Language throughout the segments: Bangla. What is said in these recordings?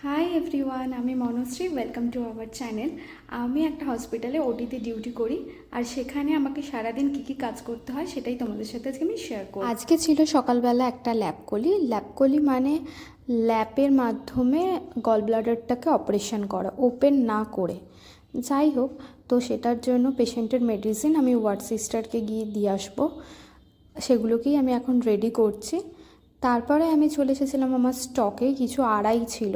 হাই এভরিওয়ান, আমি Monoshri. Welcome to our channel. আমি একটা হসপিটালে ওটিতে ডিউটি করি, আর সেখানে আমাকে সারাদিন কী কী কাজ করতে হয় সেটাই তোমাদের সাথে আজকে আমি শেয়ার করব। আজকে ছিল সকালবেলা একটা ল্যাব কলি মানে ল্যাপের মাধ্যমে গল ব্লাডারটাকে অপারেশন করা, ওপেন না করে। যাই হোক, তো সেটার জন্য পেশেন্টের মেডিসিন আমি ওয়ার্ড সিস্টারকে গিয়ে দিয়ে আসবো, সেগুলোকেই আমি এখন রেডি করছি। তারপরে আমি চলে এসেছিলাম আমার স্টকে কিছু আড়াই ছিল,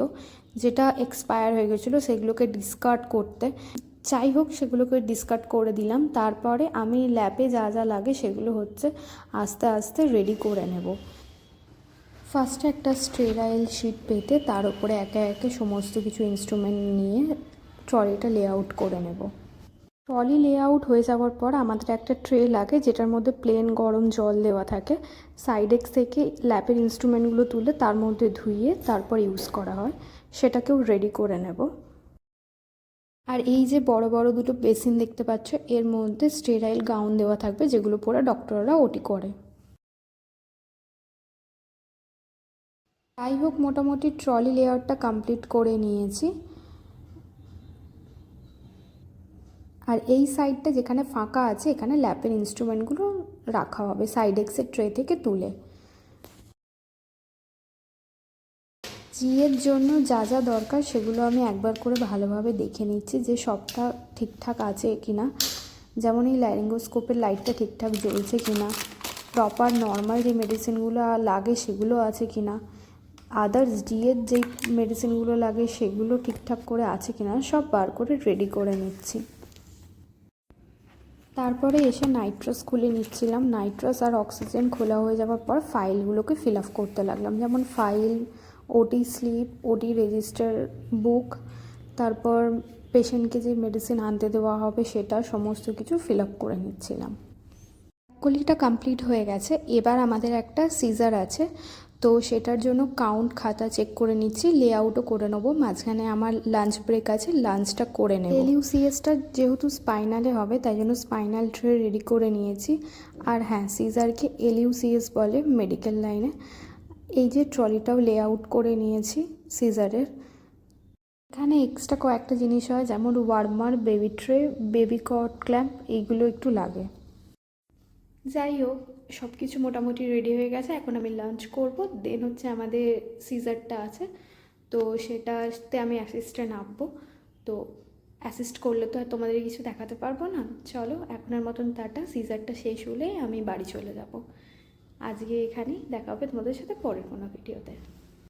যেটা এক্সপায়ার হয়ে গেছিলো, সেগুলোকে ডিসকার্ড করতে। যাই হোক, সেগুলোকে ডিসকার্ড করে দিলাম। তারপরে আমি ল্যাবে যা যা লাগে সেগুলো হচ্ছে আস্তে আস্তে রেডি করে নেব। ফার্স্টে একটা স্টেরাইল শিট পেতে তার উপরে একে একে সমস্ত কিছু ইনস্ট্রুমেন্ট নিয়ে ট্রলিটা লেআউট করে নেব। ট্রলি লেআউট হয়ে যাওয়ার পর আমাদের একটা ট্রে লাগে, যেটার মধ্যে প্লেন গরম জল দেওয়া থাকে। সাইডেক্স থেকে ল্যাপের ইনস্ট্রুমেন্টগুলো তুলে তার মধ্যে ধুইয়ে তারপর ইউজ করা হয়, সেটাকেও রেডি করে নেব। আর এই যে বড় বড় দুটো বেসিন দেখতে পাচ্ছ, এর মধ্যে স্টেরাইল গাউন দেওয়া থাকবে, যেগুলো পরে ডক্টররা ওটি করে। যাই হোক, মোটামুটি ট্রলি লেআউটটা কমপ্লিট করে নিয়েছি। আর এই সাইডটা যেখানে ফাঁকা আছে, এখানে ল্যাপের ইনস্ট্রুমেন্টগুলো রাখা হবে সাইডেক্সের ট্রে থেকে তুলে। জিএর জন্য যা যা দরকার সেগুলো আমি একবার করে ভালোভাবে দেখে নিচ্ছি যে সবটা ঠিকঠাক আছে কি না। যেমন এই ল্যারিঙ্গোস্কোপের লাইটটা ঠিকঠাক জ্বলছে কি না, প্রপার নর্মাল যে মেডিসিনগুলো লাগে সেগুলো আছে কি না, আদার্স ডিএর যেই মেডিসিনগুলো লাগে সেগুলো ঠিকঠাক করে আছে কি না, সব বার করে রেডি করে নিচ্ছি। তারপরে এসে নাইট্রাস খুলে নিচ্ছিলাম। নাইট্রাস আর অক্সিজেন খোলা হয়ে যাওয়ার পর ফাইলগুলোকে ফিল আপ করতে লাগলাম, যেমন ফাইল, ওটি স্লিপ, ওটি রেজিস্টার বুক, তারপর পেশেন্টকে যে মেডিসিন আনতে দেওয়া হবে সেটা সমস্ত কিছু ফিল আপ করে নিচ্ছিলাম। কলিটা কমপ্লিট হয়ে গেছে। এবার আমাদের একটা সিজার আছে, তো সেটার জন্য কাউন্ট খাতা চেক করে নিচ্ছি, লেআউটও করে নেবো। মাঝখানে আমার লাঞ্চ ব্রেক আছে, লাঞ্চটা করে নেব। এলইউসিএসটা যেহেতু স্পাইনালে হবে, তাই জন্য স্পাইনাল ট্রে রেডি করে নিয়েছি। আর হ্যাঁ, সিজারকে এলইউসিএস বলে মেডিকেল লাইনে। এই যে ট্রলিটাও লেআউট করে নিয়েছি সিজারের। এখানে এক্সট্রা কয়েকটা জিনিস হয়, যেমন ওয়ার্মার, বেবি ট্রে, বেবি কট ক্ল্যাম্প, এইগুলো একটু লাগে। যাই হোক, সব কিছু মোটামুটি রেডি হয়ে গেছে। এখন আমি লাঞ্চ করব, দেন হচ্ছে আমাদের সিজারটা আছে, তো সেটাতে আমি অ্যাসিস্টে নামবো। তো অ্যাসিস্ট করলে তো আর তোমাদের কিছু দেখাতে পারবো না। চলো, এখনের মতন টাটা। সিজারটা শেষ হলে আমি বাড়ি চলে যাব। আজকে এখানেই দেখা হবে তোমাদের সাথে পরের কোনো ভিডিওতে।